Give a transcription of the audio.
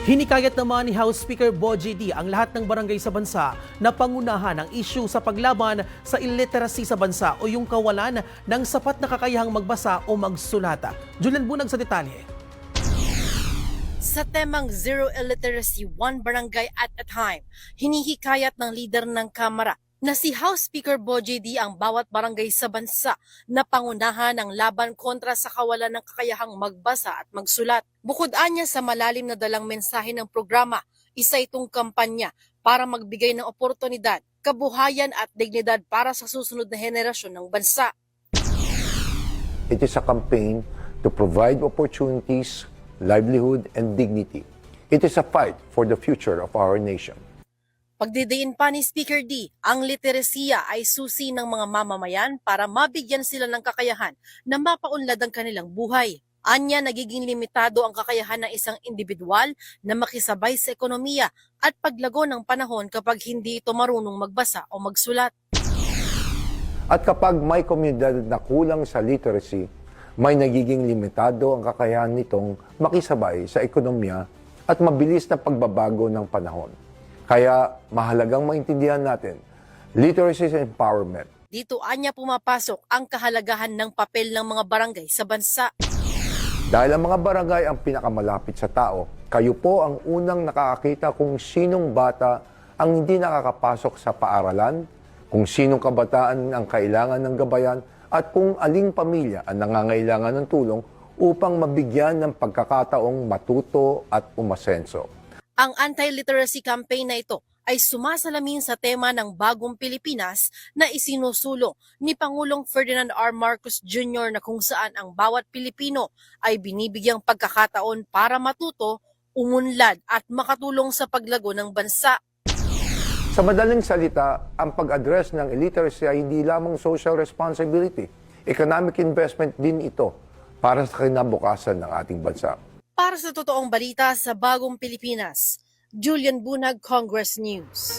Hinikayat naman ni House Speaker Bogie D ang lahat ng barangay sa bansa na pangunahan ang issue sa paglaban sa illiteracy sa bansa o yung kawalan ng sapat na kakayahang magbasa o magsulata. Julian Bunag sa detalye. Sa temang Zero Illiteracy, One Barangay at a Time, hinihikayat ng lider ng Kamara na si House Speaker Bogie D ang bawat barangay sa bansa na pangunahan ng laban kontra sa kawalan ng kakayahang magbasa at magsulat. Bukod anya sa malalim na dalang mensahe ng programa, isa itong kampanya para magbigay ng oportunidad, kabuhayan at dignidad para sa susunod na henerasyon ng bansa. It is a campaign to provide opportunities, livelihood, and dignity. It is a fight for the future of our nation. Pagdidiin pa ni Speaker D, ang literasiya ay susi ng mga mamamayan para mabigyan sila ng kakayahan na mapaunlad ang kanilang buhay. Anya, nagiging limitado ang kakayahan ng isang individual na makisabay sa ekonomiya at paglago ng panahon kapag hindi ito marunong magbasa o magsulat. At kapag may komunidad na kulang sa literacy, may nagiging limitado ang kakayahan nitong makisabay sa ekonomiya at mabilis na pagbabago ng panahon. Kaya mahalagang maintindihan natin, literacy is empowerment. Dito anya pumapasok ang kahalagahan ng papel ng mga barangay sa bansa. Dahil ang mga barangay ang pinakamalapit sa tao, kayo po ang unang nakakakita kung sinong bata ang hindi nakakapasok sa paaralan, kung sinong kabataan ang kailangan ng gabayan, at kung aling pamilya ang nangangailangan ng tulong upang mabigyan ng pagkakataong matuto at umasenso. Ang anti-literacy campaign na ito ay sumasalamin sa tema ng Bagong Pilipinas na isinusulong ni Pangulong Ferdinand R. Marcos Jr. na kung saan ang bawat Pilipino ay binibigyang pagkakataon para matuto, umunlad at makatulong sa paglago ng bansa. Sa madaling salita, ang pag-address ng illiteracy ay hindi lamang social responsibility. Economic investment din ito para sa kinabukasan ng ating bansa. Para sa totoong balita sa Bagong Pilipinas, Julian Bunag, Congress News.